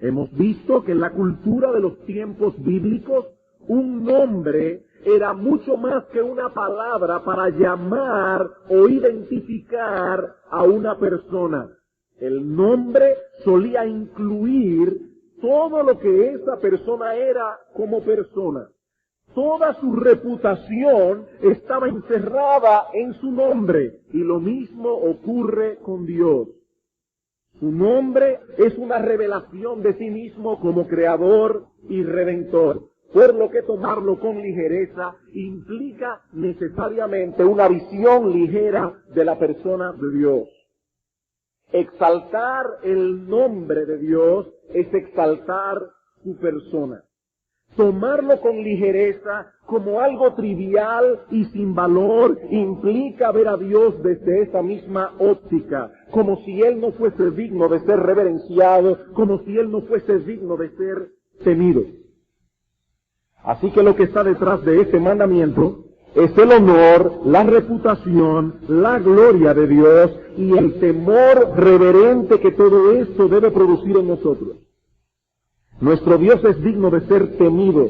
Hemos visto que en la cultura de los tiempos bíblicos, un nombre era mucho más que una palabra para llamar o identificar a una persona. El nombre solía incluir todo lo que esa persona era como persona. Toda su reputación estaba encerrada en su nombre, y lo mismo ocurre con Dios. Su nombre es una revelación de sí mismo como creador y redentor, por lo que tomarlo con ligereza implica necesariamente una visión ligera de la persona de Dios. Exaltar el nombre de Dios es exaltar su persona. Tomarlo con ligereza como algo trivial y sin valor implica ver a Dios desde esa misma óptica, como si Él no fuese digno de ser reverenciado, como si Él no fuese digno de ser temido. Así que lo que está detrás de este mandamiento es el honor, la reputación, la gloria de Dios y el temor reverente que todo esto debe producir en nosotros. Nuestro Dios es digno de ser temido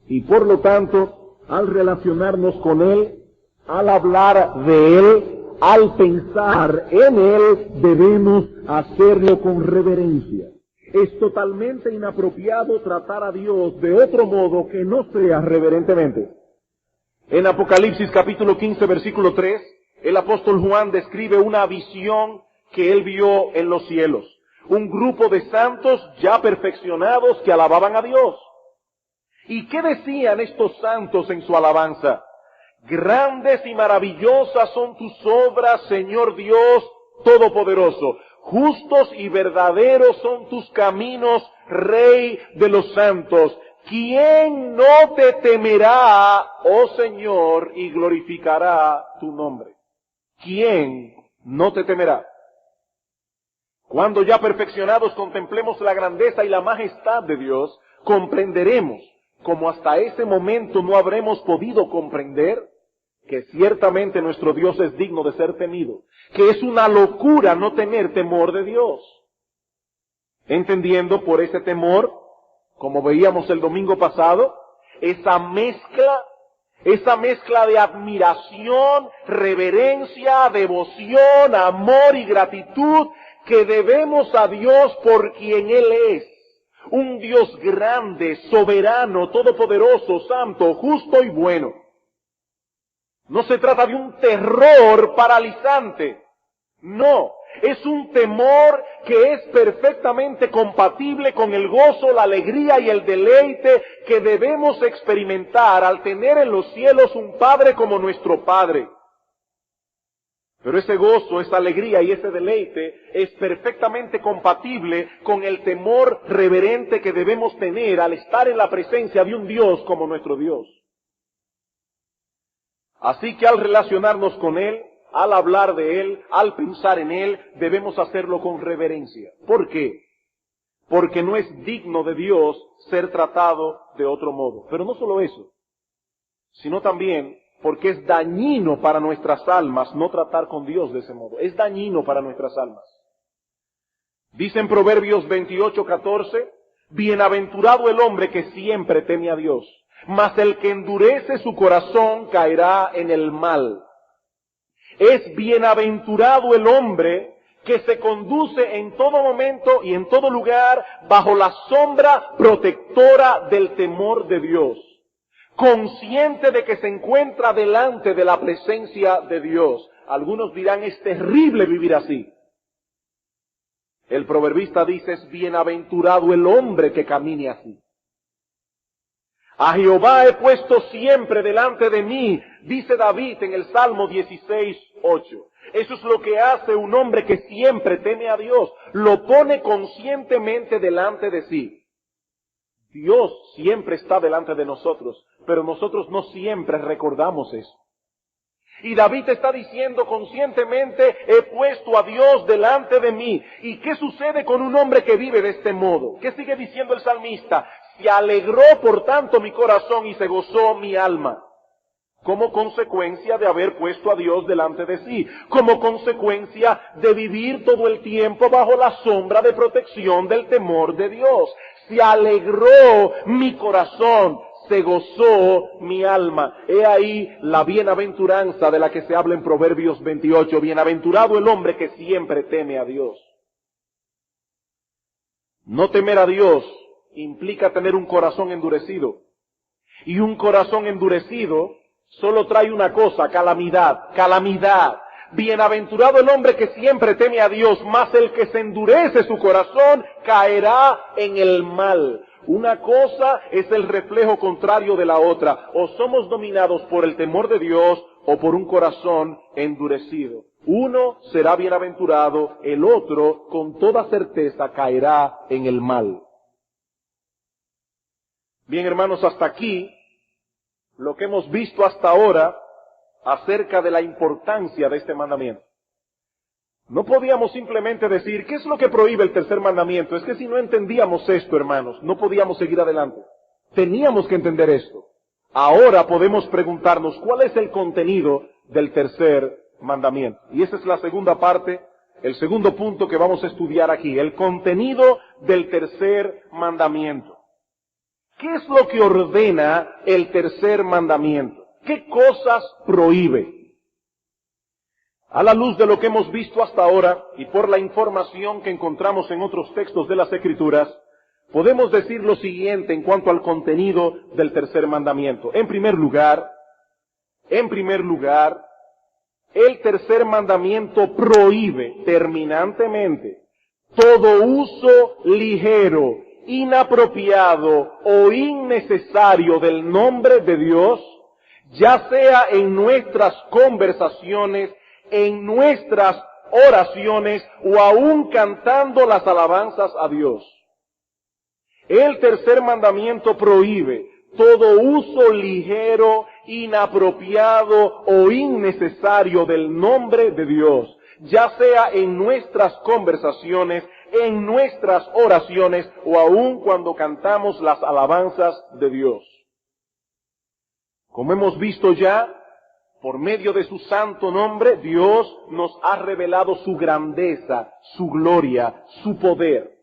y por lo tanto, al relacionarnos con Él, al hablar de Él, al pensar en Él, debemos hacerlo con reverencia. Es totalmente inapropiado tratar a Dios de otro modo que no sea reverentemente. En Apocalipsis capítulo 15 versículo 3, el apóstol Juan describe una visión que él vio en los cielos. Un grupo de santos ya perfeccionados que alababan a Dios. ¿Y qué decían estos santos en su alabanza? Grandes y maravillosas son tus obras, Señor Dios Todopoderoso. Justos y verdaderos son tus caminos, Rey de los santos. ¿Quién no te temerá, oh Señor, y glorificará tu nombre? ¿Quién no te temerá? Cuando ya perfeccionados contemplemos la grandeza y la majestad de Dios, comprenderemos, como hasta ese momento no habremos podido comprender, que ciertamente nuestro Dios es digno de ser temido, que es una locura no tener temor de Dios. Entendiendo por ese temor, como veíamos el domingo pasado, esa mezcla de admiración, reverencia, devoción, amor y gratitud que debemos a Dios por quien Él es. Un Dios grande, soberano, todopoderoso, santo, justo y bueno. No se trata de un terror paralizante. No, es un temor que es perfectamente compatible con el gozo, la alegría y el deleite que debemos experimentar al tener en los cielos un Padre como nuestro Padre. Pero ese gozo, esa alegría y ese deleite es perfectamente compatible con el temor reverente que debemos tener al estar en la presencia de un Dios como nuestro Dios. Así que al relacionarnos con Él, al hablar de Él, al pensar en Él, debemos hacerlo con reverencia. ¿Por qué? Porque no es digno de Dios ser tratado de otro modo. Pero no solo eso, sino también porque es dañino para nuestras almas no tratar con Dios de ese modo. Es dañino para nuestras almas. Dice en Proverbios 28:14, bienaventurado el hombre que siempre teme a Dios, mas el que endurece su corazón caerá en el mal. Es bienaventurado el hombre que se conduce en todo momento y en todo lugar bajo la sombra protectora del temor de Dios, consciente de que se encuentra delante de la presencia de Dios. Algunos dirán, es terrible vivir así. El proverbista dice, es bienaventurado el hombre que camine así. A Jehová he puesto siempre delante de mí, dice David en el Salmo 16:8. Eso es lo que hace un hombre que siempre teme a Dios. Lo pone conscientemente delante de sí. Dios siempre está delante de nosotros, pero nosotros no siempre recordamos eso. Y David está diciendo conscientemente, he puesto a Dios delante de mí. ¿Y qué sucede con un hombre que vive de este modo? ¿Qué sigue diciendo el salmista? Se alegró por tanto mi corazón y se gozó mi alma. como consecuencia de haber puesto a Dios delante de sí, como consecuencia de vivir todo el tiempo bajo la sombra de protección del temor de Dios. Se alegró mi corazón, se gozó mi alma. He ahí la bienaventuranza de la que se habla en Proverbios 28. Bienaventurado el hombre que siempre teme a Dios. No temer a Dios implica tener un corazón endurecido. Y un corazón endurecido solo trae una cosa: calamidad, calamidad. Bienaventurado el hombre que siempre teme a Dios, mas el que se endurece su corazón caerá en el mal. Una cosa es el reflejo contrario de la otra. O somos dominados por el temor de Dios o por un corazón endurecido. Uno será bienaventurado, el otro con toda certeza caerá en el mal. Bien, hermanos, hasta aquí lo que hemos visto hasta ahora acerca de la importancia de este mandamiento. No podíamos simplemente decir, ¿qué es lo que prohíbe el tercer mandamiento? Es que si no entendíamos esto, hermanos, no podíamos seguir adelante. Teníamos que entender esto. Ahora podemos preguntarnos, ¿cuál es el contenido del tercer mandamiento? Y esa es la segunda parte, el segundo punto que vamos a estudiar aquí, el contenido del tercer mandamiento. ¿Qué es lo que ordena el tercer mandamiento? ¿Qué cosas prohíbe? A la luz de lo que hemos visto hasta ahora y por la información que encontramos en otros textos de las Escrituras, podemos decir lo siguiente en cuanto al contenido del tercer mandamiento. En primer lugar, el tercer mandamiento prohíbe terminantemente todo uso ligero, inapropiado o innecesario del nombre de Dios, ya sea en nuestras conversaciones, en nuestras oraciones o aún cantando las alabanzas a Dios. El tercer mandamiento prohíbe todo uso ligero, inapropiado o innecesario del nombre de Dios, ya sea en nuestras conversaciones, en nuestras oraciones o aún cuando cantamos las alabanzas de Dios. Como hemos visto ya, por medio de su santo nombre, Dios nos ha revelado su grandeza, su gloria, su poder.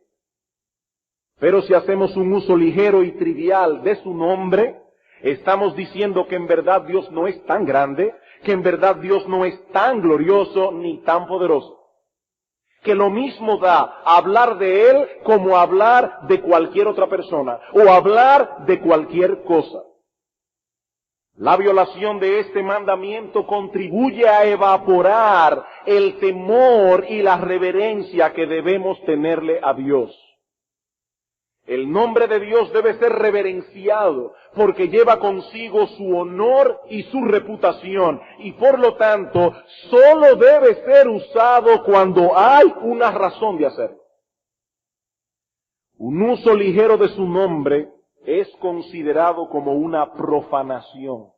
Pero si hacemos un uso ligero y trivial de su nombre, estamos diciendo que en verdad Dios no es tan grande, que en verdad Dios no es tan glorioso ni tan poderoso. Que lo mismo da hablar de Él como hablar de cualquier otra persona o hablar de cualquier cosa. La violación de este mandamiento contribuye a evaporar el temor y la reverencia que debemos tenerle a Dios. El nombre de Dios debe ser reverenciado porque lleva consigo su honor y su reputación y por lo tanto solo debe ser usado cuando hay una razón de hacerlo. Un uso ligero de su nombre es considerado como una profanación.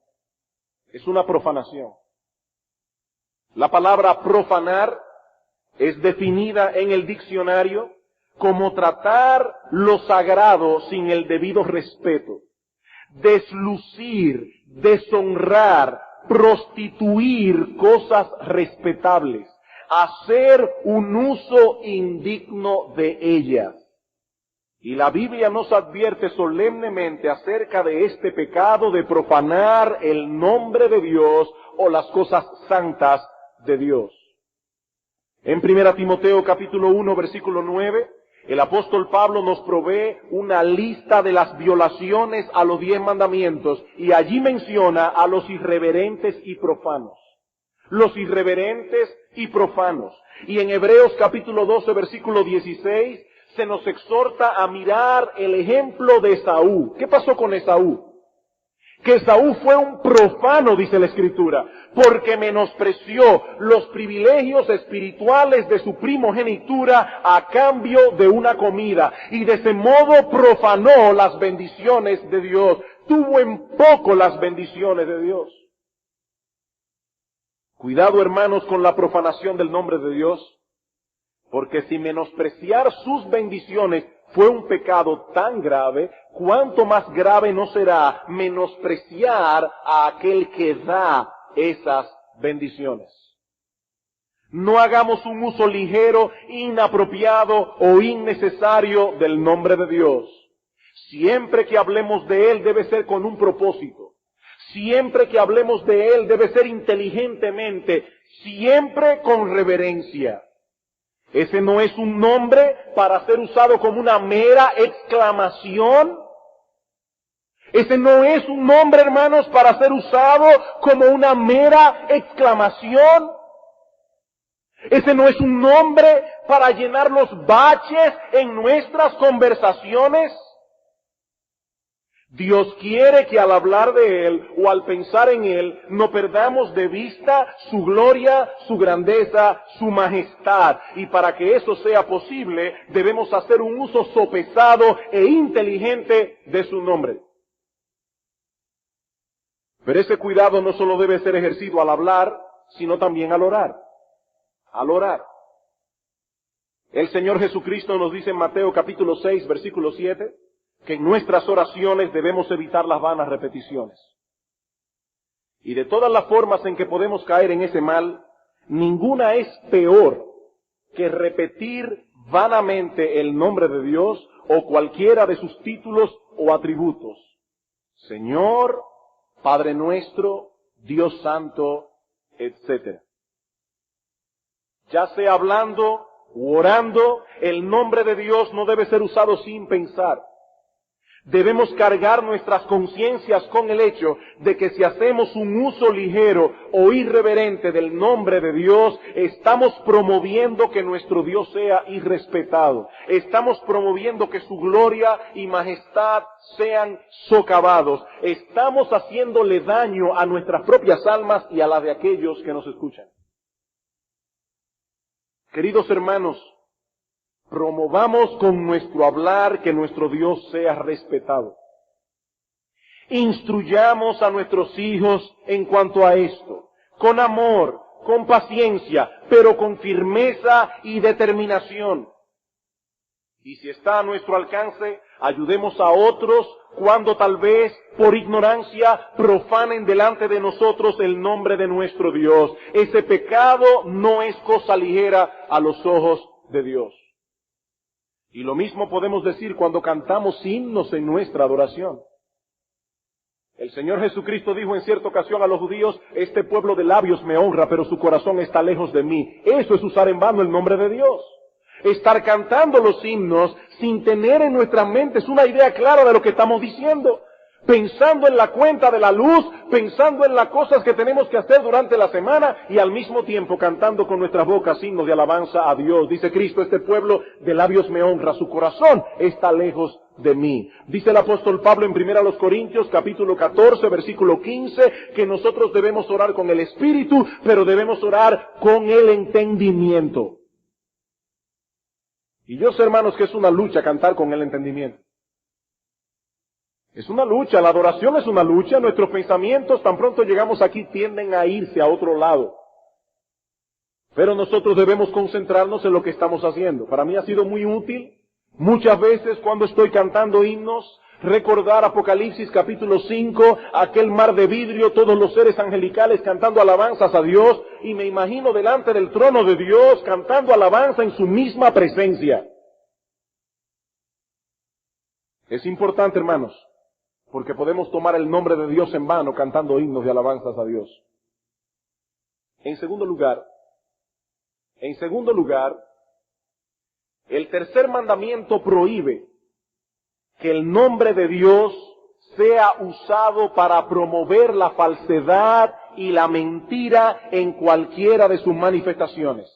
Es una profanación. La palabra profanar es definida en el diccionario como tratar lo sagrado sin el debido respeto, deslucir, deshonrar, prostituir cosas respetables, hacer un uso indigno de ellas. Y la Biblia nos advierte solemnemente acerca de este pecado de profanar el nombre de Dios o las cosas santas de Dios. En 1 Timoteo capítulo 1 versículo 9, el apóstol Pablo nos provee una lista de las violaciones a los 10 mandamientos y allí menciona a los irreverentes y profanos. Los irreverentes y profanos. Y en Hebreos capítulo 12 versículo 16 se nos exhorta a mirar el ejemplo de Esaú. ¿Qué pasó con Esaú? Que Esaú fue un profano, dice la Escritura, porque menospreció los privilegios espirituales de su primogenitura a cambio de una comida, y de ese modo profanó las bendiciones de Dios. Tuvo en poco las bendiciones de Dios. Cuidado, hermanos, con la profanación del nombre de Dios, porque si menospreciar sus bendiciones fue un pecado tan grave, cuánto más grave no será menospreciar a aquel que da esas bendiciones. No hagamos un uso ligero, inapropiado o innecesario del nombre de Dios. Siempre que hablemos de Él debe ser con un propósito. Siempre que hablemos de Él debe ser inteligentemente, siempre con reverencia. Ese no es un nombre para ser usado como una mera exclamación. Ese no es un nombre, hermanos, para ser usado como una mera exclamación. Ese no es un nombre para llenar los baches en nuestras conversaciones. Dios quiere que al hablar de Él o al pensar en Él no perdamos de vista su gloria, su grandeza, su majestad. Y para que eso sea posible debemos hacer un uso sopesado e inteligente de su nombre. Pero ese cuidado no solo debe ser ejercido al hablar, sino también al orar. Al orar. El Señor Jesucristo nos dice en Mateo capítulo 6, versículo 7, que en nuestras oraciones debemos evitar las vanas repeticiones. Y de todas las formas en que podemos caer en ese mal, ninguna es peor que repetir vanamente el nombre de Dios o cualquiera de sus títulos o atributos. Señor, Padre nuestro, Dios santo, etc. Ya sea hablando u orando, el nombre de Dios no debe ser usado sin pensar. Debemos cargar nuestras conciencias con el hecho de que si hacemos un uso ligero o irreverente del nombre de Dios, estamos promoviendo que nuestro Dios sea irrespetado. Estamos promoviendo que su gloria y majestad sean socavados. Estamos haciéndole daño a nuestras propias almas y a las de aquellos que nos escuchan. Queridos hermanos, promovamos con nuestro hablar que nuestro Dios sea respetado. Instruyamos a nuestros hijos en cuanto a esto, con amor, con paciencia, pero con firmeza y determinación. Y si está a nuestro alcance, ayudemos a otros cuando tal vez por ignorancia profanen delante de nosotros el nombre de nuestro Dios. Ese pecado no es cosa ligera a los ojos de Dios. Y lo mismo podemos decir cuando cantamos himnos en nuestra adoración. El Señor Jesucristo dijo en cierta ocasión a los judíos, este pueblo de labios me honra, pero su corazón está lejos de mí. Eso es usar en vano el nombre de Dios. Estar cantando los himnos sin tener en nuestras mentes una idea clara de lo que estamos diciendo. Pensando en la cuenta de la luz, pensando en las cosas que tenemos que hacer durante la semana y al mismo tiempo cantando con nuestras bocas himnos de alabanza a Dios. Dice Cristo, este pueblo de labios me honra, su corazón está lejos de mí. Dice el apóstol Pablo en 1 Corintios capítulo 14 versículo 15 que nosotros debemos orar con el Espíritu, pero debemos orar con el entendimiento. Y yo sé, hermanos, que es una lucha cantar con el entendimiento. Es una lucha, la adoración es una lucha, nuestros pensamientos tan pronto llegamos aquí tienden a irse a otro lado. Pero nosotros debemos concentrarnos en lo que estamos haciendo. Para mí ha sido muy útil, muchas veces cuando estoy cantando himnos, recordar Apocalipsis capítulo 5, aquel mar de vidrio, todos los seres angelicales cantando alabanzas a Dios, y me imagino delante del trono de Dios cantando alabanza en su misma presencia. Es importante, hermanos, porque podemos tomar el nombre de Dios en vano cantando himnos de alabanzas a Dios. En segundo lugar, el tercer mandamiento prohíbe que el nombre de Dios sea usado para promover la falsedad y la mentira en cualquiera de sus manifestaciones.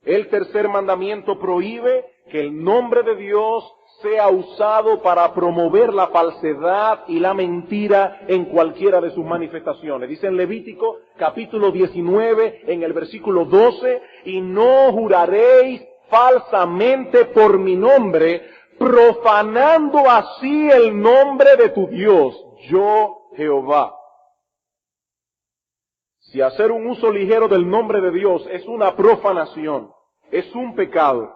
El tercer mandamiento prohíbe que el nombre de Dios sea usado para promover la falsedad y la mentira en cualquiera de sus manifestaciones. Dice en Levítico capítulo 19 en el versículo 12, y no juraréis falsamente por mi nombre, profanando así el nombre de tu Dios, yo Jehová. Si hacer un uso ligero del nombre de Dios es una profanación, es un pecado,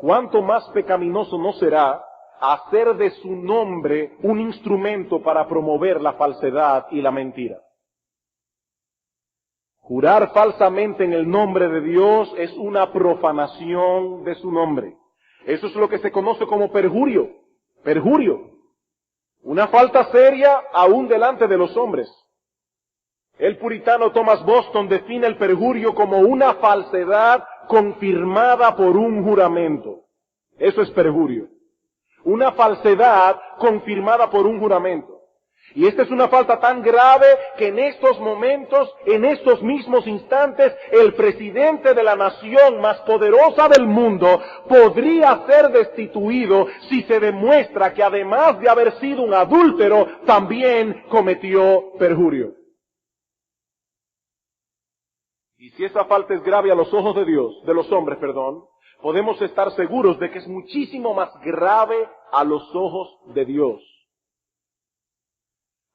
¿cuánto más pecaminoso no será hacer de su nombre un instrumento para promover la falsedad y la mentira? Jurar falsamente en el nombre de Dios es una profanación de su nombre. Eso es lo que se conoce como perjurio. Perjurio. Una falta seria aún delante de los hombres. El puritano Thomas Boston define el perjurio como una falsedad confirmada por un juramento. Eso es perjurio. Una falsedad confirmada por un juramento. Y esta es una falta tan grave que en estos momentos, en estos mismos instantes, el presidente de la nación más poderosa del mundo podría ser destituido si se demuestra que además de haber sido un adúltero, también cometió perjurio. Y si esa falta es grave a los ojos de Dios, de los hombres, podemos estar seguros de que es muchísimo más grave a los ojos de Dios.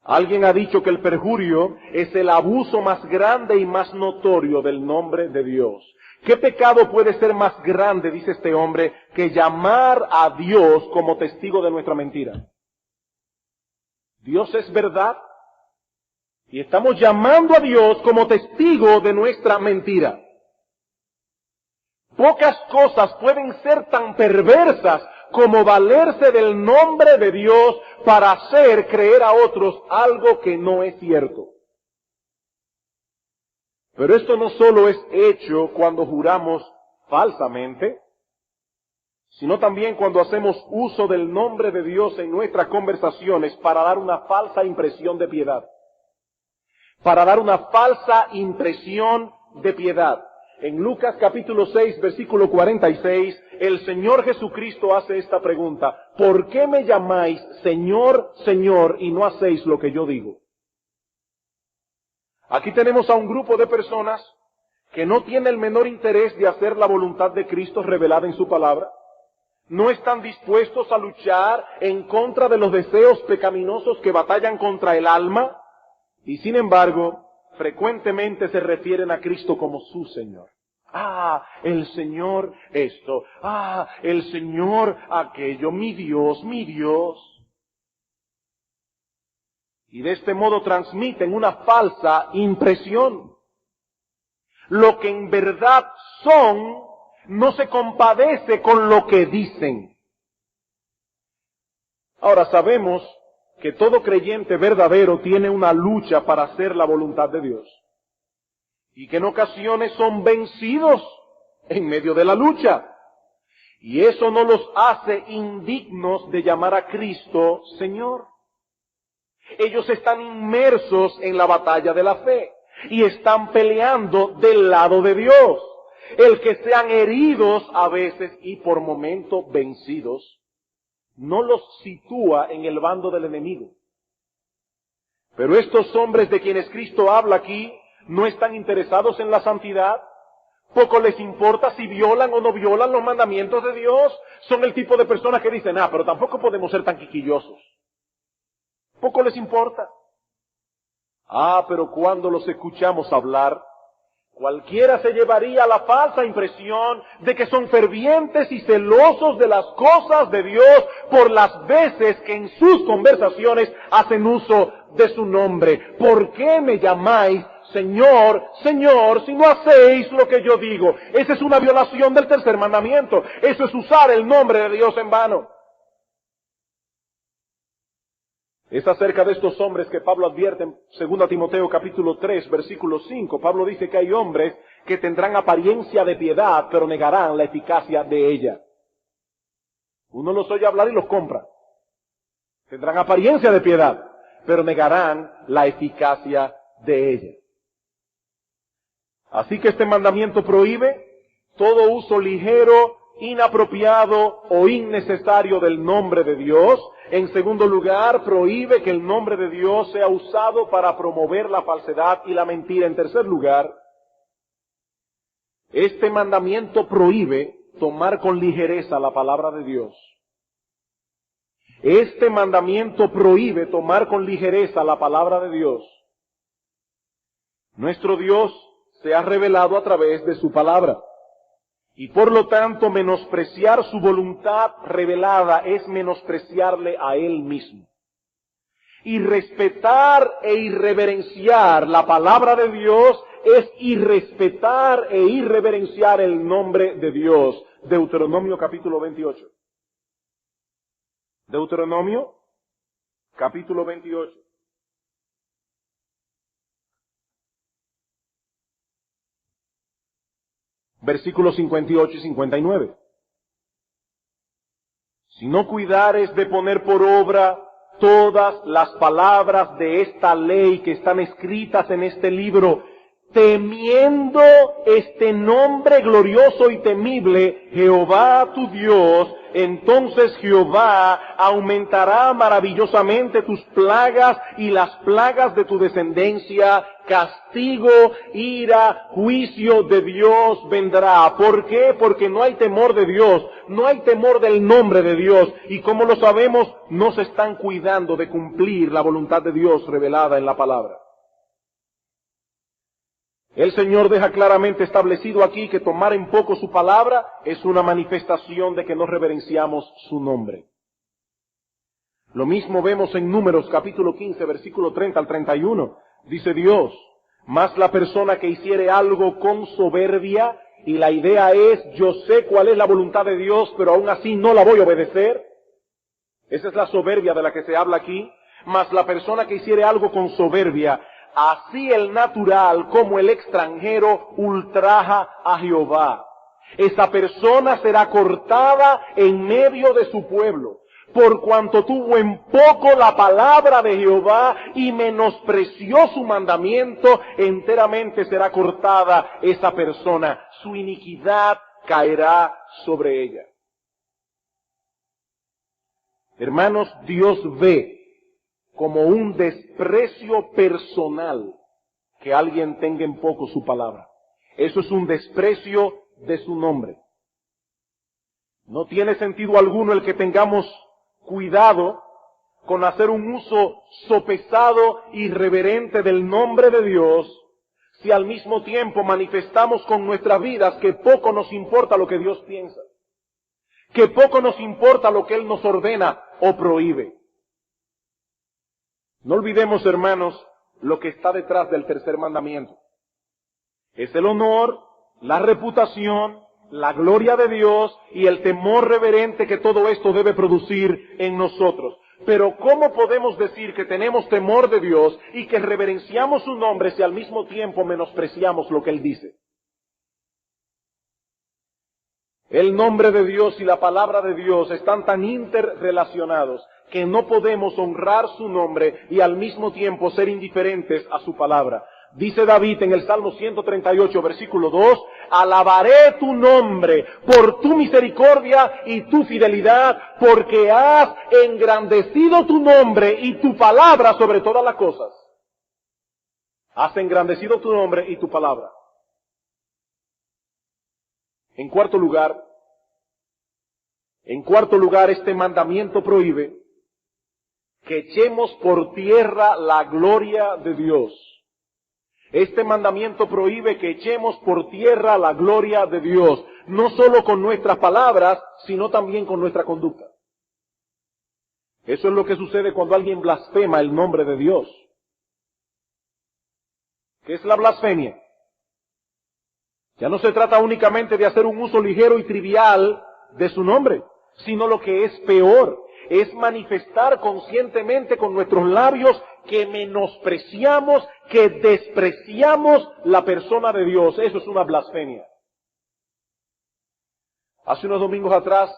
Alguien ha dicho que el perjurio es el abuso más grande y más notorio del nombre de Dios. ¿Qué pecado puede ser más grande, dice este hombre, que llamar a Dios como testigo de nuestra mentira? Dios es verdad y estamos llamando a Dios como testigo de nuestra mentira. Pocas cosas pueden ser tan perversas como valerse del nombre de Dios para hacer creer a otros algo que no es cierto. Pero esto no solo es hecho cuando juramos falsamente, sino también cuando hacemos uso del nombre de Dios en nuestras conversaciones para dar una falsa impresión de piedad. Para dar una falsa impresión de piedad. En Lucas capítulo 6, versículo 46, el Señor Jesucristo hace esta pregunta: ¿por qué me llamáis Señor, Señor, y no hacéis lo que yo digo? Aquí tenemos a un grupo de personas que no tiene el menor interés de hacer la voluntad de Cristo revelada en su palabra. No están dispuestos a luchar en contra de los deseos pecaminosos que batallan contra el alma, y sin embargo, frecuentemente se refieren a Cristo como su Señor. El Señor esto. El Señor aquello. Mi Dios, mi Dios. Y de este modo transmiten una falsa impresión. Lo que en verdad son no se compadece con lo que dicen. Ahora sabemos que todo creyente verdadero tiene una lucha para hacer la voluntad de Dios. Y que en ocasiones son vencidos en medio de la lucha. Y eso no los hace indignos de llamar a Cristo Señor. Ellos están inmersos en la batalla de la fe. Y están peleando del lado de Dios. El que sean heridos a veces y por momentos vencidos, no los sitúa en el bando del enemigo. Pero estos hombres de quienes Cristo habla aquí no están interesados en la santidad. Poco les importa si violan o no violan los mandamientos de Dios. Son el tipo de personas que dicen, pero tampoco podemos ser tan quisquillosos. Poco les importa. Pero cuando los escuchamos hablar, cualquiera se llevaría la falsa impresión de que son fervientes y celosos de las cosas de Dios por las veces que en sus conversaciones hacen uso de su nombre. ¿Por qué me llamáis Señor, Señor, si no hacéis lo que yo digo? Esa es una violación del tercer mandamiento. Eso es usar el nombre de Dios en vano. Es acerca de estos hombres que Pablo advierte en 2 Timoteo capítulo 3, versículo 5. Pablo dice que hay hombres que tendrán apariencia de piedad, pero negarán la eficacia de ella. Uno los oye hablar y los compra. Tendrán apariencia de piedad, pero negarán la eficacia de ella. Así que este mandamiento prohíbe todo uso ligero, inapropiado o innecesario del nombre de Dios. En segundo lugar, prohíbe que el nombre de Dios sea usado para promover la falsedad y la mentira. En tercer lugar, este mandamiento prohíbe tomar con ligereza la palabra de Dios. Este mandamiento prohíbe tomar con ligereza la palabra de Dios. Nuestro Dios se ha revelado a través de su palabra. Y por lo tanto, menospreciar su voluntad revelada es menospreciarle a Él mismo. Y respetar e irreverenciar la palabra de Dios es irrespetar e irreverenciar el nombre de Dios. Deuteronomio capítulo 28. Deuteronomio capítulo 28. Versículos 58 y 59. Si no cuidares de poner por obra todas las palabras de esta ley que están escritas en este libro, temiendo este nombre glorioso y temible, Jehová tu Dios, entonces Jehová aumentará maravillosamente tus plagas y las plagas de tu descendencia, castigo, ira, juicio de Dios vendrá. ¿Por qué? Porque no hay temor de Dios, no hay temor del nombre de Dios, y como lo sabemos, no se están cuidando de cumplir la voluntad de Dios revelada en la palabra. El Señor deja claramente establecido aquí que tomar en poco su palabra es una manifestación de que no reverenciamos su nombre. Lo mismo vemos en Números capítulo 15, versículo 30 al 31. Dice Dios, mas la persona que hiciere algo con soberbia, y la idea es, yo sé cuál es la voluntad de Dios, pero aún así no la voy a obedecer. Esa es la soberbia de la que se habla aquí. Mas la persona que hiciere algo con soberbia, así el natural como el extranjero ultraja a Jehová. Esa persona será cortada en medio de su pueblo, por cuanto tuvo en poco la palabra de Jehová y menospreció su mandamiento, enteramente será cortada esa persona. Su iniquidad caerá sobre ella. Hermanos, Dios ve como un desprecio personal que alguien tenga en poco su palabra. Eso es un desprecio de su nombre. No tiene sentido alguno el que tengamos cuidado con hacer un uso sopesado y irreverente del nombre de Dios, si al mismo tiempo manifestamos con nuestras vidas que poco nos importa lo que Dios piensa, que poco nos importa lo que Él nos ordena o prohíbe. No olvidemos, hermanos, lo que está detrás del tercer mandamiento. Es el honor, la reputación, la gloria de Dios y el temor reverente que todo esto debe producir en nosotros. Pero ¿cómo podemos decir que tenemos temor de Dios y que reverenciamos su nombre si al mismo tiempo menospreciamos lo que Él dice? El nombre de Dios y la palabra de Dios están tan interrelacionados que no podemos honrar su nombre y al mismo tiempo ser indiferentes a su palabra. Dice David en el Salmo 138, versículo 2, alabaré tu nombre por tu misericordia y tu fidelidad, porque has engrandecido tu nombre y tu palabra sobre todas las cosas. Has engrandecido tu nombre y tu palabra. En cuarto lugar, este mandamiento prohíbe que echemos por tierra la gloria de Dios. Este mandamiento prohíbe que echemos por tierra la gloria de Dios, no solo con nuestras palabras, sino también con nuestra conducta. Eso es lo que sucede cuando alguien blasfema el nombre de Dios. ¿Qué es la blasfemia? Ya no se trata únicamente de hacer un uso ligero y trivial de su nombre, sino lo que es peor, es manifestar conscientemente con nuestros labios que menospreciamos, que despreciamos la persona de Dios. Eso es una blasfemia. Hace unos domingos atrás,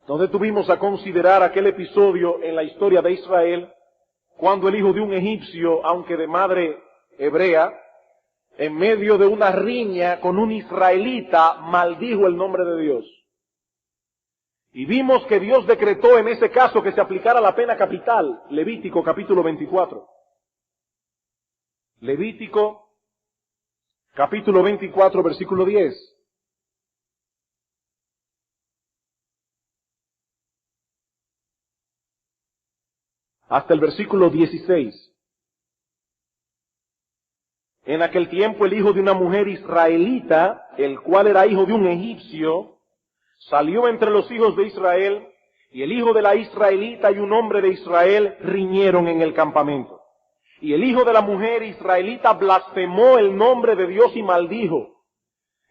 nos detuvimos a considerar aquel episodio en la historia de Israel, cuando el hijo de un egipcio, aunque de madre hebrea, en medio de una riña con un israelita, maldijo el nombre de Dios. Y vimos que Dios decretó en ese caso que se aplicara la pena capital. Levítico capítulo 24. Levítico capítulo 24, versículo 10. Hasta el versículo 16. En aquel tiempo el hijo de una mujer israelita, el cual era hijo de un egipcio, salió entre los hijos de Israel, y el hijo de la israelita y un hombre de Israel riñeron en el campamento. Y el hijo de la mujer israelita blasfemó el nombre de Dios y maldijo.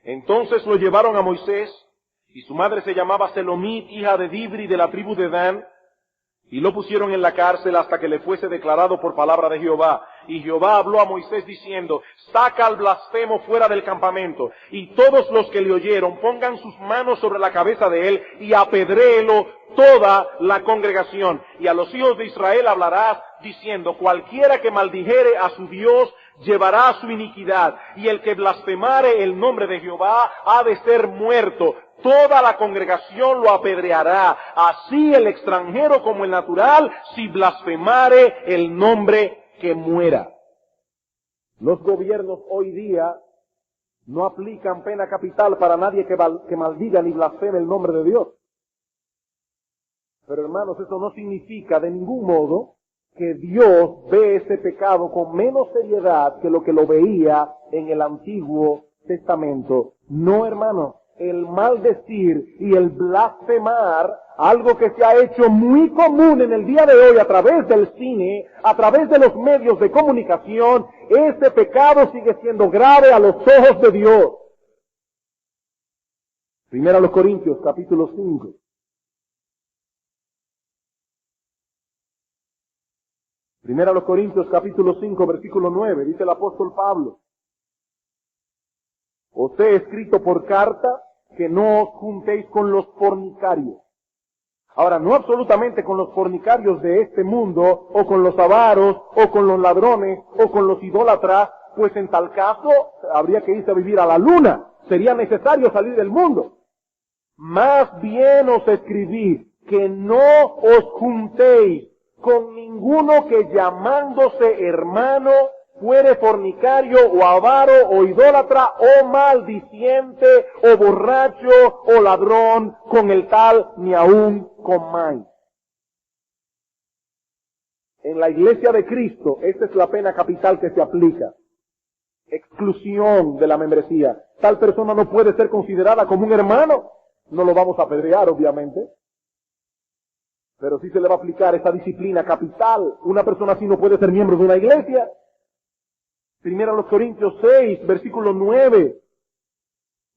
Entonces lo llevaron a Moisés, y su madre se llamaba Selomit, hija de Dibri, de la tribu de Dan, y lo pusieron en la cárcel hasta que le fuese declarado por palabra de Jehová. Y Jehová habló a Moisés diciendo, saca al blasfemo fuera del campamento, y todos los que le oyeron pongan sus manos sobre la cabeza de él, y apedréelo toda la congregación. Y a los hijos de Israel hablarás diciendo, cualquiera que maldijere a su Dios, llevará su iniquidad, y el que blasfemare el nombre de Jehová ha de ser muerto. Toda la congregación lo apedreará, así el extranjero como el natural, si blasfemare el nombre que muera. Los gobiernos hoy día no aplican pena capital para nadie que maldiga ni blasfeme el nombre de Dios. Pero hermanos, eso no significa de ningún modo que Dios ve ese pecado con menos seriedad que lo que lo veía en el Antiguo Testamento. No, hermanos. El maldecir y el blasfemar, algo que se ha hecho muy común en el día de hoy a través del cine, a través de los medios de comunicación, ese pecado sigue siendo grave a los ojos de Dios. Primera a los Corintios, capítulo 5. Primera a los Corintios, capítulo 5, versículo 9, dice el apóstol Pablo. Os he escrito por carta que no os juntéis con los fornicarios. Ahora, no absolutamente con los fornicarios de este mundo, o con los avaros, o con los ladrones, o con los idólatras, pues en tal caso habría que irse a vivir a la luna. Sería necesario salir del mundo. Más bien os escribí que no os juntéis con ninguno que llamándose hermano fuere fornicario o avaro o idólatra o maldiciente o borracho o ladrón, con el tal ni aún comáis. En la iglesia de Cristo, esta es la pena capital que se aplica. Exclusión de la membresía. Tal persona no puede ser considerada como un hermano. No lo vamos a apedrear, obviamente. Pero sí se le va a aplicar esa disciplina capital. Una persona así no puede ser miembro de una iglesia. Primera a los Corintios 6, versículo 9.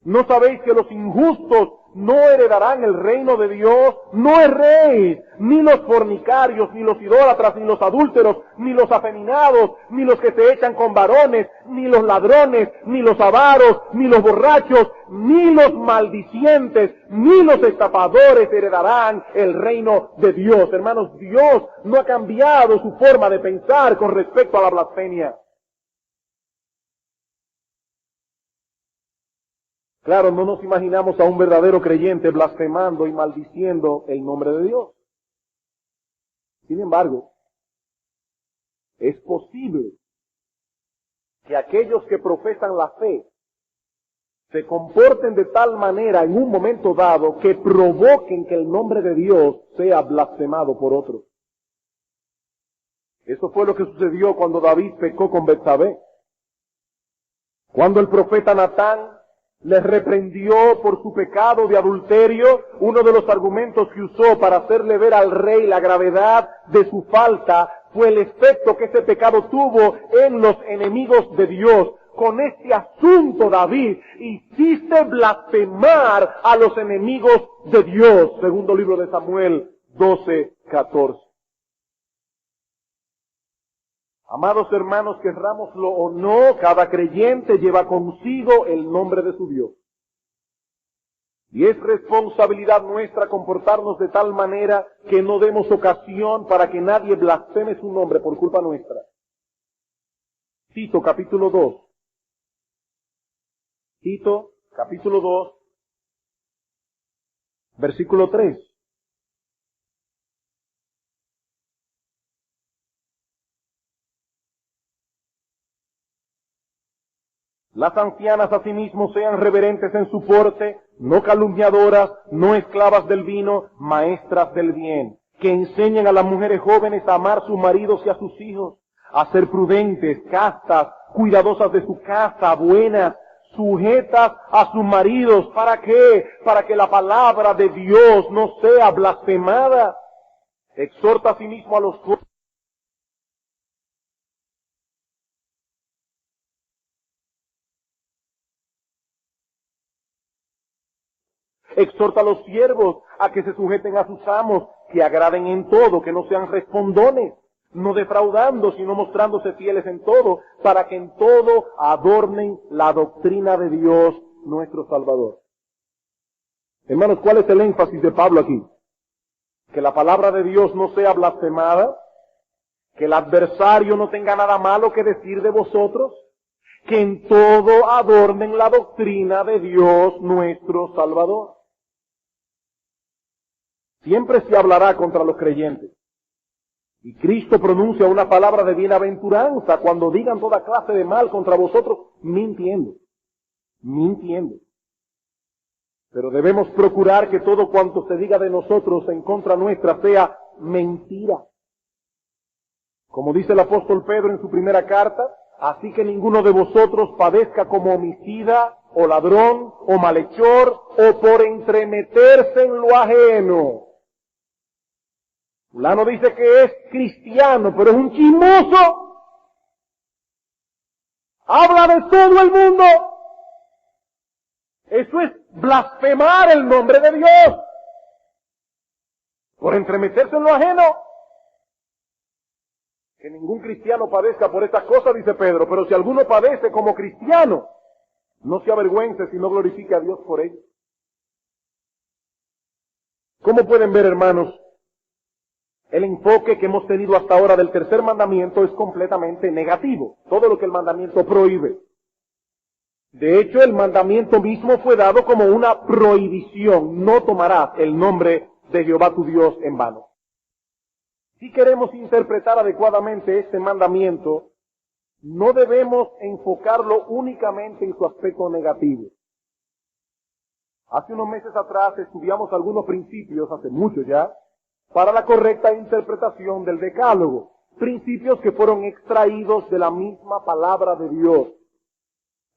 ¿No sabéis que los injustos no heredarán el reino de Dios? No erréis, ni los fornicarios, ni los idólatras, ni los adúlteros, ni los afeminados, ni los que se echan con varones, ni los ladrones, ni los avaros, ni los borrachos, ni los maldicientes, ni los estafadores heredarán el reino de Dios. Hermanos, Dios no ha cambiado su forma de pensar con respecto a la blasfemia. Claro, no nos imaginamos a un verdadero creyente blasfemando y maldiciendo el nombre de Dios. Sin embargo, es posible que aquellos que profesan la fe se comporten de tal manera en un momento dado que provoquen que el nombre de Dios sea blasfemado por otros. Eso fue lo que sucedió cuando David pecó con Betsabé. Cuando el profeta Natán les reprendió por su pecado de adulterio, uno de los argumentos que usó para hacerle ver al rey la gravedad de su falta fue el efecto que ese pecado tuvo en los enemigos de Dios. Con este asunto, David, hiciste blasfemar a los enemigos de Dios. Segundo libro de Samuel 12:14. Amados hermanos, querrámoslo o no, cada creyente lleva consigo el nombre de su Dios. Y es responsabilidad nuestra comportarnos de tal manera que no demos ocasión para que nadie blasfeme su nombre por culpa nuestra. Tito capítulo 2. Tito capítulo 2, versículo 3. Las ancianas asimismo sean reverentes en su porte, no calumniadoras, no esclavas del vino, maestras del bien, que enseñen a las mujeres jóvenes a amar a sus maridos y a sus hijos, a ser prudentes, castas, cuidadosas de su casa, buenas, sujetas a sus maridos. ¿Para qué? Para que la palabra de Dios no sea blasfemada. Exhorta asimismo a los jóvenes. Exhorta a los siervos a que se sujeten a sus amos, que agraden en todo, que no sean respondones, no defraudando, sino mostrándose fieles en todo, para que en todo adornen la doctrina de Dios, nuestro Salvador. Hermanos, ¿cuál es el énfasis de Pablo aquí? Que la palabra de Dios no sea blasfemada, que el adversario no tenga nada malo que decir de vosotros, que en todo adornen la doctrina de Dios, nuestro Salvador. Siempre se hablará contra los creyentes. Y Cristo pronuncia una palabra de bienaventuranza cuando digan toda clase de mal contra vosotros, mintiendo. Pero debemos procurar que todo cuanto se diga de nosotros en contra nuestra sea mentira. Como dice el apóstol Pedro en su primera carta, así que ninguno de vosotros padezca como homicida, o ladrón, o malhechor, o por entremeterse en lo ajeno. Fulano dice que es cristiano, pero es un chismoso. Habla de todo el mundo. Eso es blasfemar el nombre de Dios. Por entremeterse en lo ajeno. Que ningún cristiano padezca por estas cosas, dice Pedro, pero si alguno padece como cristiano, no se avergüence, sino glorifique a Dios por ello. ¿Cómo pueden ver, hermanos? El enfoque que hemos tenido hasta ahora del tercer mandamiento es completamente negativo. Todo lo que el mandamiento prohíbe. De hecho, el mandamiento mismo fue dado como una prohibición. No tomarás el nombre de Jehová tu Dios en vano. Si queremos interpretar adecuadamente este mandamiento, no debemos enfocarlo únicamente en su aspecto negativo. Hace unos meses atrás estudiamos algunos principios, hace mucho ya, para la correcta interpretación del Decálogo. Principios que fueron extraídos de la misma palabra de Dios.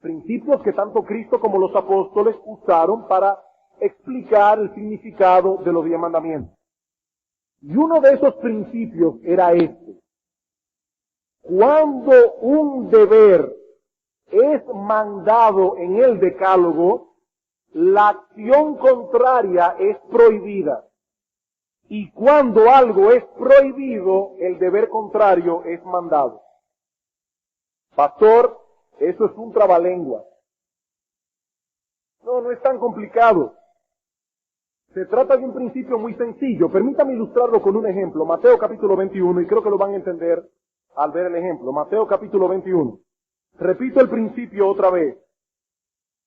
Principios que tanto Cristo como los apóstoles usaron para explicar el significado de los 10 mandamientos. Y uno de esos principios era este. Cuando un deber es mandado en el Decálogo, la acción contraria es prohibida. Y cuando algo es prohibido, el deber contrario es mandado. Pastor, eso es un trabalengua. No es tan complicado. Se trata de un principio muy sencillo. Permítame ilustrarlo con un ejemplo. Mateo capítulo 21, y creo que lo van a entender al ver el ejemplo. Mateo capítulo 21. Repito el principio otra vez.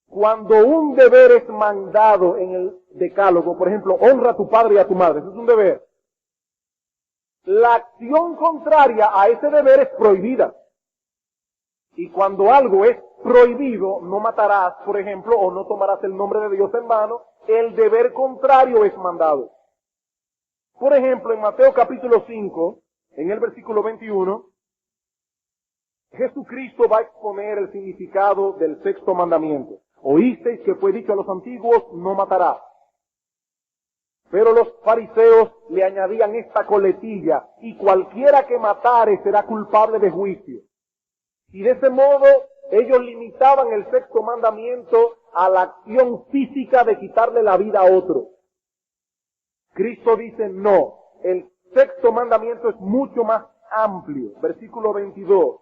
Cuando un deber es mandado en el Decálogo, por ejemplo, honra a tu padre y a tu madre, eso es un deber. La acción contraria a ese deber es prohibida. Y cuando algo es prohibido, no matarás, por ejemplo, o no tomarás el nombre de Dios en vano, el deber contrario es mandado. Por ejemplo, en Mateo capítulo 5, en el versículo 21, Jesucristo va a exponer el significado del sexto mandamiento. Oísteis que fue dicho a los antiguos, no matarás. Pero los fariseos le añadían esta coletilla, y cualquiera que matare será culpable de juicio. Y de ese modo, ellos limitaban el sexto mandamiento a la acción física de quitarle la vida a otro. Cristo dice, no, el sexto mandamiento es mucho más amplio. Versículo 22.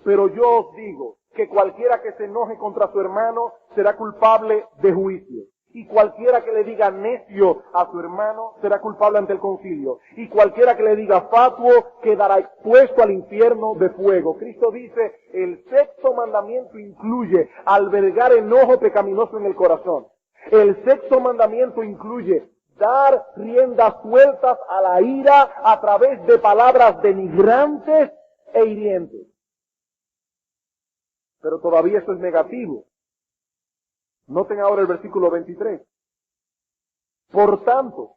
Pero yo os digo que cualquiera que se enoje contra su hermano será culpable de juicio. Y cualquiera que le diga necio a su hermano será culpable ante el concilio. Y cualquiera que le diga fatuo quedará expuesto al infierno de fuego. Cristo dice, el sexto mandamiento incluye albergar enojo pecaminoso en el corazón. El sexto mandamiento incluye dar riendas sueltas a la ira a través de palabras denigrantes e hirientes. Pero todavía eso es negativo. Noten ahora el versículo 23. Por tanto,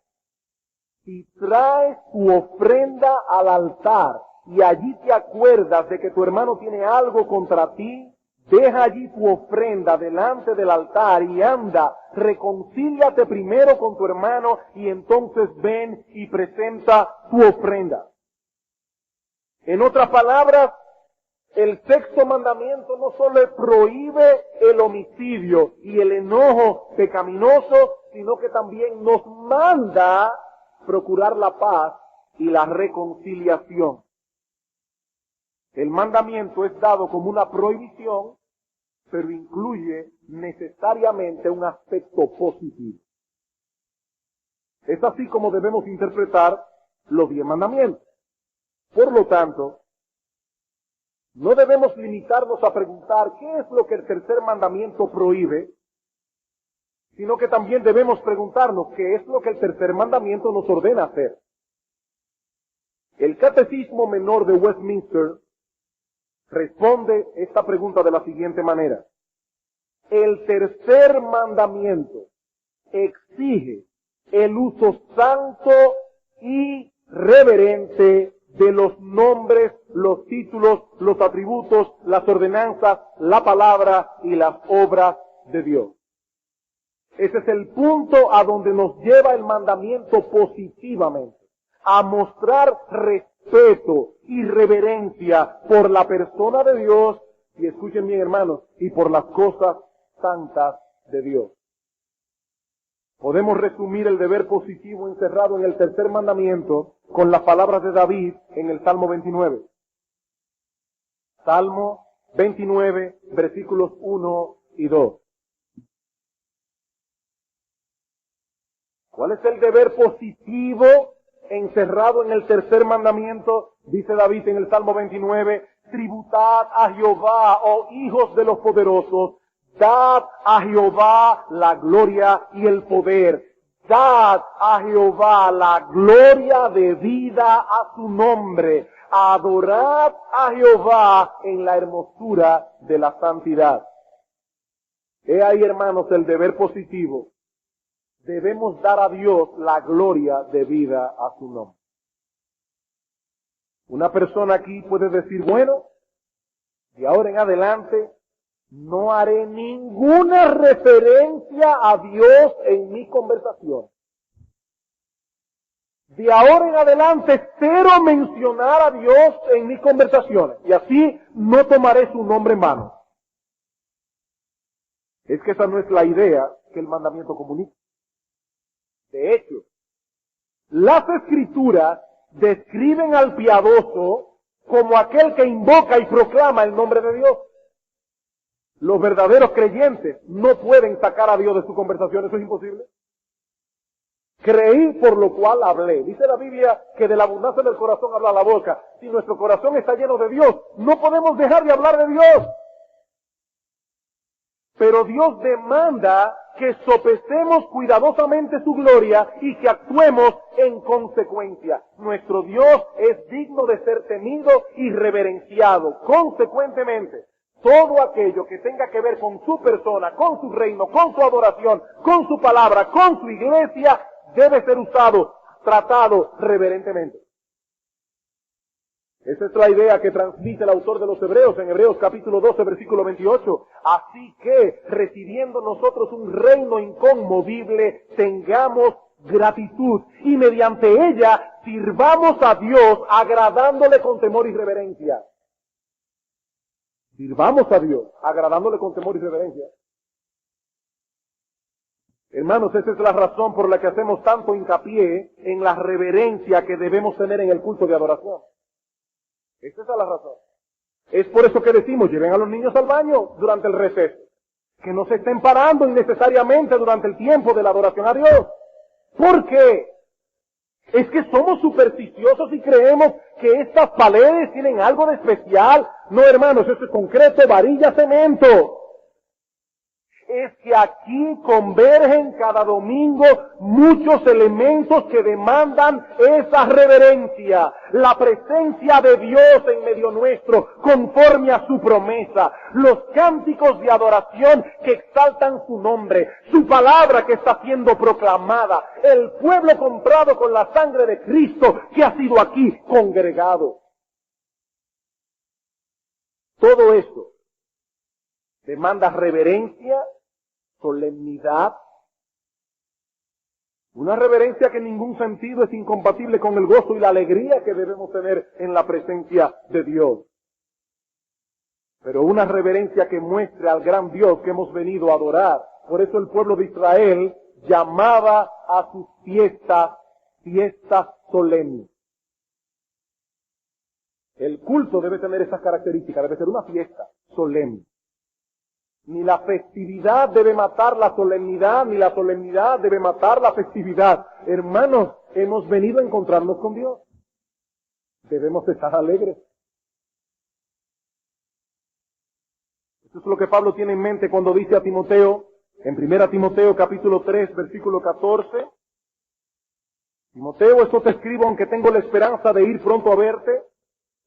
si traes tu ofrenda al altar y allí te acuerdas de que tu hermano tiene algo contra ti, deja allí tu ofrenda delante del altar y anda, reconcíliate primero con tu hermano y entonces ven y presenta tu ofrenda. En otras palabras, el sexto mandamiento no solo prohíbe el homicidio y el enojo pecaminoso, sino que también nos manda procurar la paz y la reconciliación. El mandamiento es dado como una prohibición, pero incluye necesariamente un aspecto positivo. Es así como debemos interpretar los 10 mandamientos. Por lo tanto, no debemos limitarnos a preguntar qué es lo que el tercer mandamiento prohíbe, sino que también debemos preguntarnos qué es lo que el tercer mandamiento nos ordena hacer. El Catecismo Menor de Westminster responde esta pregunta de la siguiente manera. El tercer mandamiento exige el uso santo y reverente de los nombres, los títulos, los atributos, las ordenanzas, la palabra y las obras de Dios. Ese es el punto a donde nos lleva el mandamiento positivamente, a mostrar respeto y reverencia por la persona de Dios, y escuchen bien hermanos, y por las cosas santas de Dios. Podemos resumir el deber positivo encerrado en el tercer mandamiento con las palabras de David en el Salmo 29. Salmo 29, versículos 1 y 2. ¿Cuál es el deber positivo encerrado en el tercer mandamiento? Dice David en el Salmo 29, tributad a Jehová, oh hijos de los poderosos, dad a Jehová la gloria y el poder. Dad a Jehová la gloria debida a su nombre. Adorad a Jehová en la hermosura de la santidad. He ahí, hermanos, el deber positivo. Debemos dar a Dios la gloria debida a su nombre. Una persona aquí puede decir, bueno, de ahora en adelante no haré ninguna referencia a Dios en mi conversación. De ahora en adelante cero mencionar a Dios en mis conversaciones. Y así no tomaré su nombre en vano. Es que esa no es la idea que el mandamiento comunica. De hecho, las Escrituras describen al piadoso como aquel que invoca y proclama el nombre de Dios. Los verdaderos creyentes no pueden sacar a Dios de su conversación, eso es imposible. Creí, por lo cual hablé. Dice la Biblia que de la abundancia del corazón habla la boca. Si nuestro corazón está lleno de Dios, no podemos dejar de hablar de Dios. Pero Dios demanda que sopesemos cuidadosamente su gloria y que actuemos en consecuencia. Nuestro Dios es digno de ser temido y reverenciado. Consecuentemente, todo aquello que tenga que ver con su persona, con su reino, con su adoración, con su palabra, con su iglesia, debe ser usado, tratado reverentemente. Esa es la idea que transmite el autor de los Hebreos en Hebreos capítulo 12, versículo 28. Así que, recibiendo nosotros un reino inconmovible, tengamos gratitud y mediante ella sirvamos a Dios agradándole con temor y reverencia. Sirvamos a Dios agradándole con temor y reverencia. Hermanos, esa es la razón por la que hacemos tanto hincapié en la reverencia que debemos tener en el culto de adoración. Esa es la razón. Es por eso que decimos, lleven a los niños al baño durante el receso. Que no se estén parando innecesariamente durante el tiempo de la adoración a Dios. ¿Por qué? Es que somos supersticiosos y creemos que estas paredes tienen algo de especial. No, hermanos, eso es concreto, varilla, cemento. Es que aquí convergen cada domingo muchos elementos que demandan esa reverencia. La presencia de Dios en medio nuestro, conforme a su promesa. Los cánticos de adoración que exaltan su nombre. Su palabra que está siendo proclamada. El pueblo comprado con la sangre de Cristo que ha sido aquí congregado. Todo esto demanda reverencia, solemnidad, una reverencia que en ningún sentido es incompatible con el gozo y la alegría que debemos tener en la presencia de Dios. Pero una reverencia que muestre al gran Dios que hemos venido a adorar. Por eso el pueblo de Israel llamaba a sus fiestas solemnes. El culto debe tener esas características, debe ser una fiesta solemne. Ni la festividad debe matar la solemnidad, ni la solemnidad debe matar la festividad. Hermanos, hemos venido a encontrarnos con Dios. Debemos estar alegres. Eso es lo que Pablo tiene en mente cuando dice a Timoteo, en 1 Timoteo capítulo 3, versículo 14, Timoteo, esto te escribo aunque tengo la esperanza de ir pronto a verte,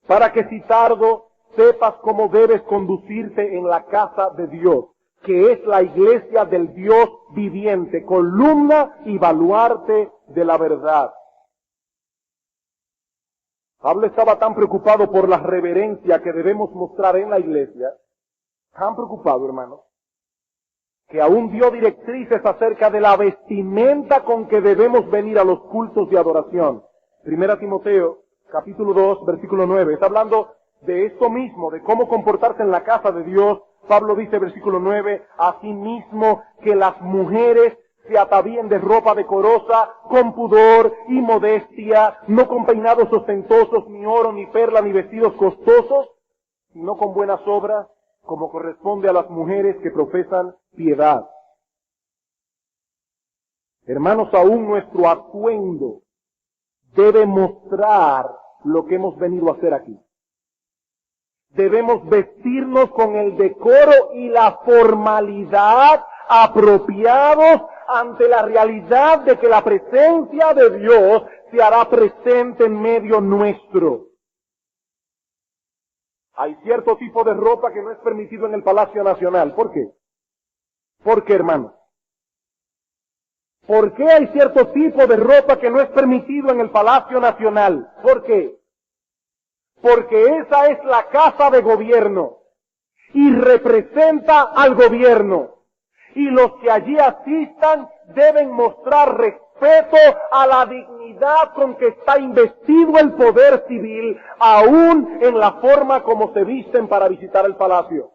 para que si tardo, sepas cómo debes conducirte en la casa de Dios, que es la iglesia del Dios viviente, columna y baluarte de la verdad. Pablo estaba tan preocupado por la reverencia que debemos mostrar en la iglesia, tan preocupado, hermano, que aún dio directrices acerca de la vestimenta con que debemos venir a los cultos de adoración. 1 Timoteo, capítulo 2, versículo 9, está hablando de esto mismo, de cómo comportarse en la casa de Dios. Pablo dice, versículo 9, asimismo que las mujeres se atavíen de ropa decorosa, con pudor y modestia, no con peinados ostentosos, ni oro, ni perla, ni vestidos costosos, sino con buenas obras, como corresponde a las mujeres que profesan piedad. Hermanos, aún nuestro atuendo debe mostrar lo que hemos venido a hacer aquí. Debemos vestirnos con el decoro y la formalidad apropiados ante la realidad de que la presencia de Dios se hará presente en medio nuestro. Hay cierto tipo de ropa que no es permitido en el Palacio Nacional. ¿Por qué? ¿Por qué, hermano? ¿Por qué hay cierto tipo de ropa que no es permitido en el Palacio Nacional? ¿Por qué? Porque esa es la casa de gobierno y representa al gobierno. Y los que allí asistan deben mostrar respeto a la dignidad con que está investido el poder civil, aún en la forma como se visten para visitar el palacio.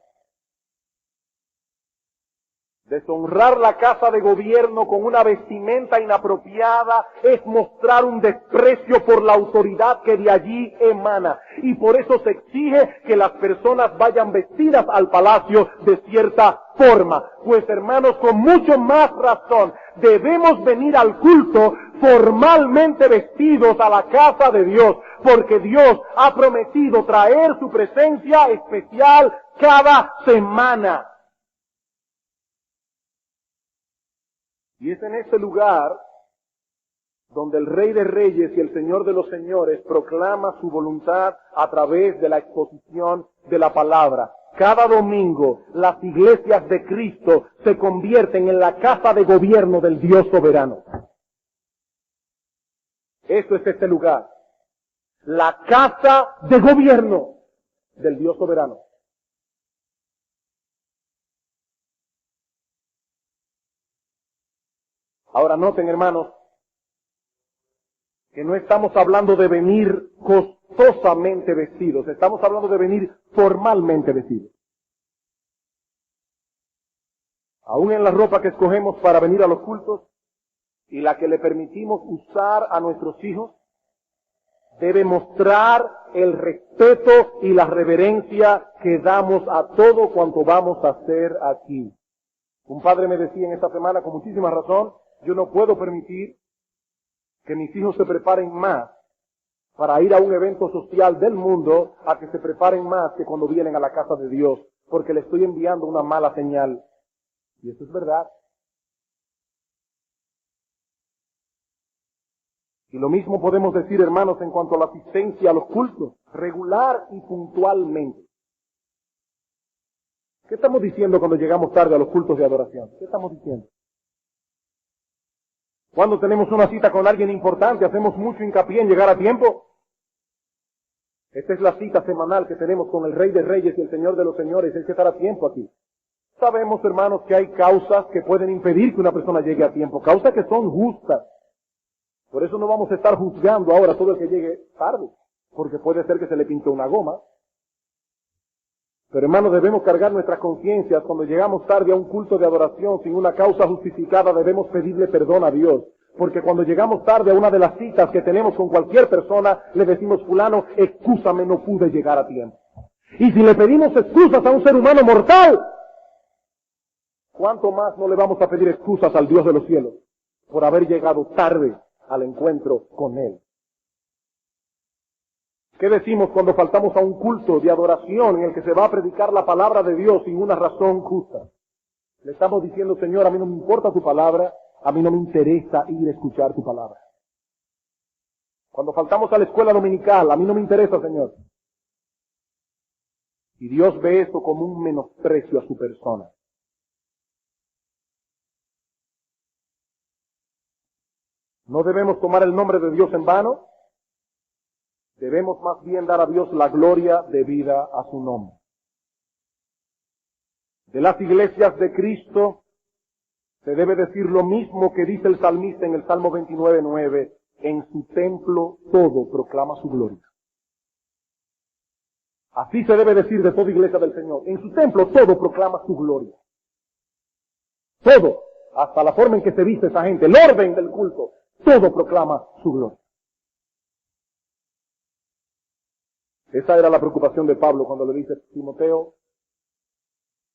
Deshonrar la casa de gobierno con una vestimenta inapropiada es mostrar un desprecio por la autoridad que de allí emana. Y por eso se exige que las personas vayan vestidas al palacio de cierta forma. Pues hermanos, con mucho más razón, debemos venir al culto formalmente vestidos a la casa de Dios, porque Dios ha prometido traer su presencia especial cada semana. Y es en este lugar donde el Rey de Reyes y el Señor de los Señores proclama su voluntad a través de la exposición de la palabra. Cada domingo las iglesias de Cristo se convierten en la casa de gobierno del Dios soberano. Eso es este lugar. La casa de gobierno del Dios soberano. Ahora noten, hermanos, que no estamos hablando de venir costosamente vestidos, estamos hablando de venir formalmente vestidos. Aún en la ropa que escogemos para venir a los cultos y la que le permitimos usar a nuestros hijos, debe mostrar el respeto y la reverencia que damos a todo cuanto vamos a hacer aquí. Un padre me decía en esta semana con muchísima razón, yo no puedo permitir que mis hijos se preparen más para ir a un evento social del mundo a que se preparen más que cuando vienen a la casa de Dios, porque le estoy enviando una mala señal. Y eso es verdad. Y lo mismo podemos decir, hermanos, en cuanto a la asistencia a los cultos, regular y puntualmente. ¿Qué estamos diciendo cuando llegamos tarde a los cultos de adoración? ¿Qué estamos diciendo? Cuando tenemos una cita con alguien importante, hacemos mucho hincapié en llegar a tiempo. Esta es la cita semanal que tenemos con el Rey de Reyes y el Señor de los Señores. Hay que estar a tiempo aquí. Sabemos, hermanos, que hay causas que pueden impedir que una persona llegue a tiempo, causas que son justas. Por eso no vamos a estar juzgando ahora a todo el que llegue tarde, porque puede ser que se le pinte una goma. Pero, hermanos, debemos cargar nuestras conciencias. Cuando llegamos tarde a un culto de adoración sin una causa justificada, debemos pedirle perdón a Dios. Porque cuando llegamos tarde a una de las citas que tenemos con cualquier persona, le decimos, fulano, excúsame, no pude llegar a tiempo. Y si le pedimos excusas a un ser humano mortal, ¿cuánto más no le vamos a pedir excusas al Dios de los cielos por haber llegado tarde al encuentro con Él? ¿Qué decimos cuando faltamos a un culto de adoración en el que se va a predicar la palabra de Dios sin una razón justa? Le estamos diciendo, Señor, a mí no me importa tu palabra, a mí no me interesa ir a escuchar tu palabra. Cuando faltamos a la escuela dominical, a mí no me interesa, Señor. Y Dios ve eso como un menosprecio a su persona. No debemos tomar el nombre de Dios en vano. Debemos más bien dar a Dios la gloria debida a su nombre. De las iglesias de Cristo se debe decir lo mismo que dice el salmista en el Salmo 29:9. En su templo todo proclama su gloria. Así se debe decir de toda iglesia del Señor. En su templo todo proclama su gloria. Todo, hasta la forma en que se viste esa gente, el orden del culto, todo proclama su gloria. Esa era la preocupación de Pablo cuando le dice, Timoteo,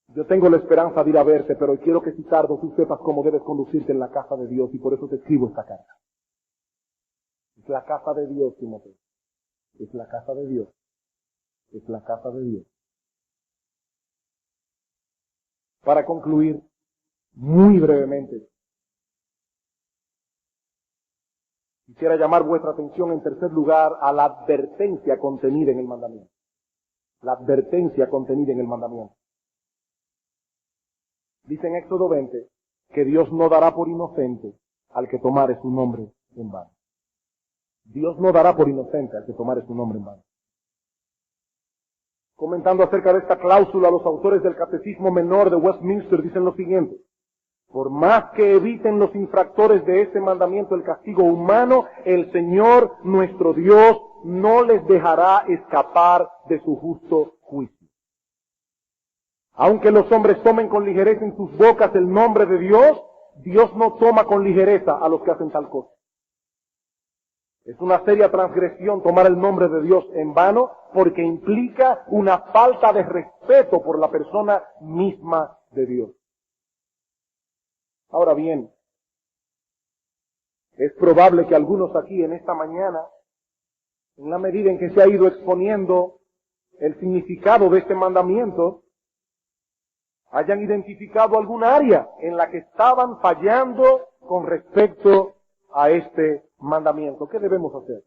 yo tengo la esperanza de ir a verte, pero quiero que si tardo tú sepas cómo debes conducirte en la casa de Dios, y por eso te escribo esta carta. Es la casa de Dios, Timoteo. Es la casa de Dios. Es la casa de Dios. Para concluir, muy brevemente, quisiera llamar vuestra atención en tercer lugar a la advertencia contenida en el mandamiento. La advertencia contenida en el mandamiento. Dice en Éxodo 20 que Dios no dará por inocente al que tomare su nombre en vano. Dios no dará por inocente al que tomare su nombre en vano. Comentando acerca de esta cláusula, los autores del Catecismo Menor de Westminster dicen lo siguiente: por más que eviten los infractores de este mandamiento el castigo humano, el Señor nuestro Dios no les dejará escapar de su justo juicio. Aunque los hombres tomen con ligereza en sus bocas el nombre de Dios, Dios no toma con ligereza a los que hacen tal cosa. Es una seria transgresión tomar el nombre de Dios en vano, porque implica una falta de respeto por la persona misma de Dios. Ahora bien, es probable que algunos aquí en esta mañana, en la medida en que se ha ido exponiendo el significado de este mandamiento, hayan identificado alguna área en la que estaban fallando con respecto a este mandamiento. ¿Qué debemos hacer?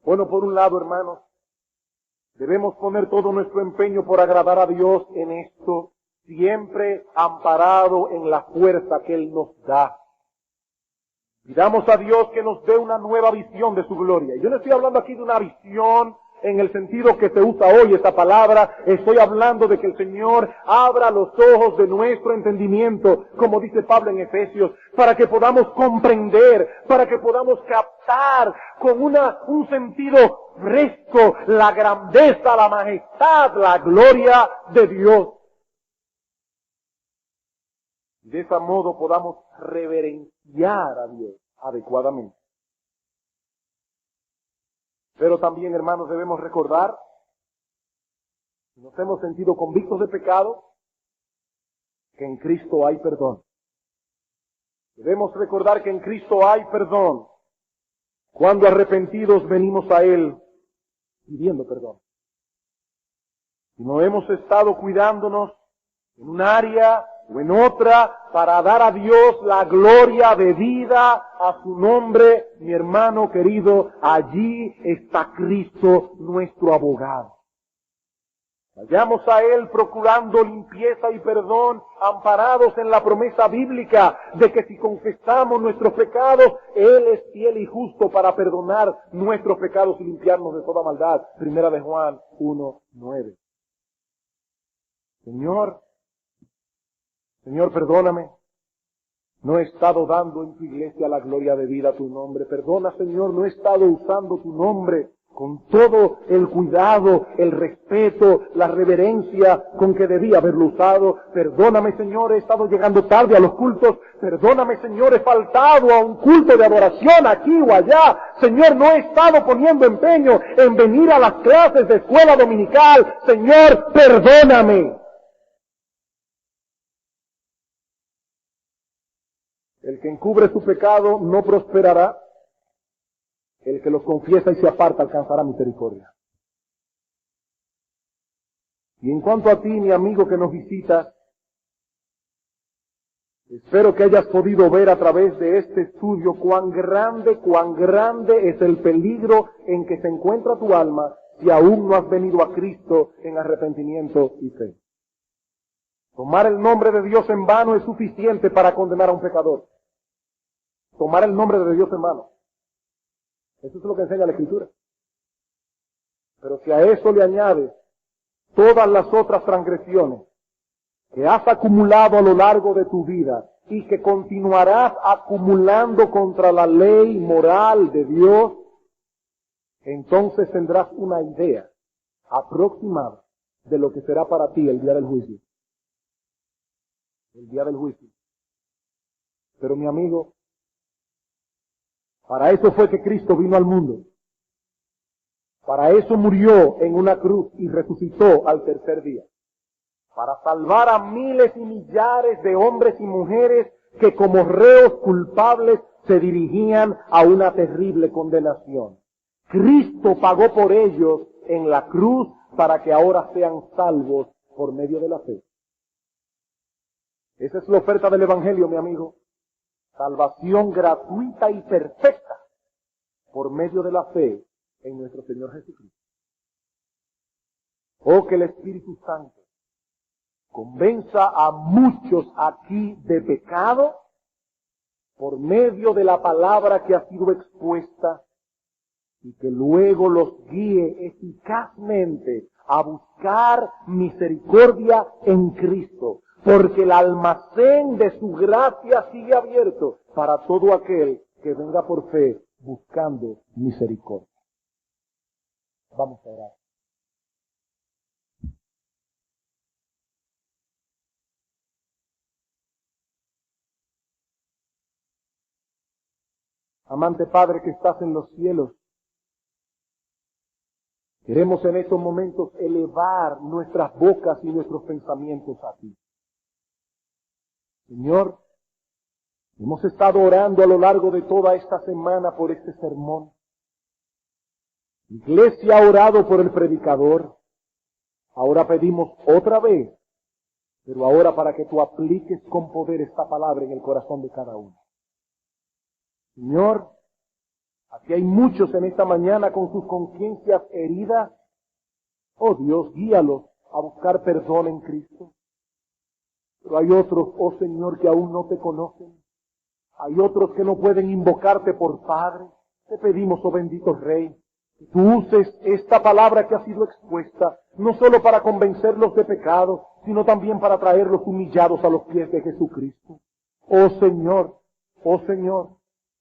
Bueno, por un lado, hermanos, debemos poner todo nuestro empeño por agradar a Dios en esto, siempre amparado en la fuerza que Él nos da. Pidamos a Dios que nos dé una nueva visión de su gloria. Y yo no estoy hablando aquí de una visión en el sentido que se usa hoy esta palabra. Estoy hablando de que el Señor abra los ojos de nuestro entendimiento, como dice Pablo en Efesios, para que podamos comprender, para que podamos captar con un sentido fresco la grandeza, la majestad, la gloria de Dios. De ese modo podamos reverenciar a Dios adecuadamente. Pero también, hermanos, debemos recordar, si nos hemos sentido convictos de pecado, que en Cristo hay perdón. Debemos recordar que en Cristo hay perdón. Cuando arrepentidos venimos a Él pidiendo perdón. Si no hemos estado cuidándonos en un área o en otra para dar a Dios la gloria debida a su nombre, mi hermano querido, allí está Cristo nuestro abogado. Vayamos a Él procurando limpieza y perdón, amparados en la promesa bíblica de que si confesamos nuestros pecados, Él es fiel y justo para perdonar nuestros pecados y limpiarnos de toda maldad. Primera de Juan 1:9. Señor, perdóname. No he estado dando en tu iglesia la gloria de vida a tu nombre. Perdona, Señor, no he estado usando tu nombre con todo el cuidado, el respeto, la reverencia con que debía haberlo usado. Perdóname, Señor, he estado llegando tarde a los cultos. Perdóname, Señor, he faltado a un culto de adoración aquí o allá. Señor, no he estado poniendo empeño en venir a las clases de escuela dominical. Señor, perdóname. El que encubre su pecado no prosperará. El que los confiesa y se aparta alcanzará misericordia. Y en cuanto a ti, mi amigo que nos visitas, espero que hayas podido ver a través de este estudio cuán grande es el peligro en que se encuentra tu alma si aún no has venido a Cristo en arrepentimiento y fe. Tomar el nombre de Dios en vano es suficiente para condenar a un pecador. Tomar el nombre de Dios en vano. Eso es lo que enseña la Escritura. Pero si a eso le añades todas las otras transgresiones que has acumulado a lo largo de tu vida y que continuarás acumulando contra la ley moral de Dios, entonces tendrás una idea aproximada de lo que será para ti el día del juicio. El día del juicio. Pero mi amigo, para eso fue que Cristo vino al mundo. Para eso murió en una cruz y resucitó al tercer día. Para salvar a miles y millares de hombres y mujeres que como reos culpables se dirigían a una terrible condenación. Cristo pagó por ellos en la cruz para que ahora sean salvos por medio de la fe. Esa es la oferta del Evangelio, mi amigo. Salvación gratuita y perfecta por medio de la fe en nuestro Señor Jesucristo. Oh, que el Espíritu Santo convenza a muchos aquí de pecado por medio de la palabra que ha sido expuesta y que luego los guíe eficazmente a buscar misericordia en Cristo, porque el almacén de su gracia sigue abierto para todo aquel que venga por fe buscando misericordia. Vamos a orar. Amante Padre que estás en los cielos, queremos en estos momentos elevar nuestras bocas y nuestros pensamientos a ti. Señor, hemos estado orando a lo largo de toda esta semana por este sermón. La iglesia ha orado por el predicador. Ahora pedimos otra vez, pero ahora para que tú apliques con poder esta palabra en el corazón de cada uno. Señor, aquí hay muchos en esta mañana con sus conciencias heridas. Oh Dios, guíalos a buscar perdón en Cristo. Pero hay otros, oh Señor, que aún no te conocen. Hay otros que no pueden invocarte por Padre. Te pedimos, oh bendito Rey, que tú uses esta palabra que ha sido expuesta, no solo para convencerlos de pecado, sino también para traerlos humillados a los pies de Jesucristo. Oh Señor,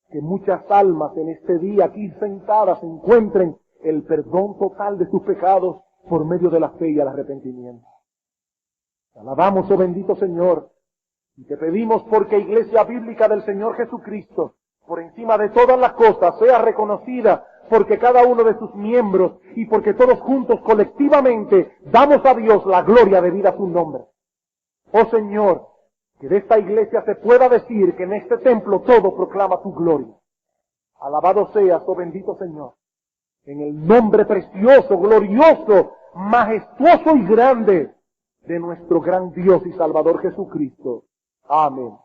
que muchas almas en este día aquí sentadas encuentren el perdón total de sus pecados por medio de la fe y el arrepentimiento. Te alabamos, oh bendito Señor, y te pedimos porque Iglesia Bíblica del Señor Jesucristo, por encima de todas las cosas, sea reconocida porque cada uno de sus miembros y porque todos juntos colectivamente damos a Dios la gloria debida a su nombre. Oh Señor, que de esta iglesia se pueda decir que en este templo todo proclama tu gloria. Alabado seas, oh bendito Señor, en el nombre precioso, glorioso, majestuoso y grande de nuestro gran Dios y Salvador Jesucristo. Amén.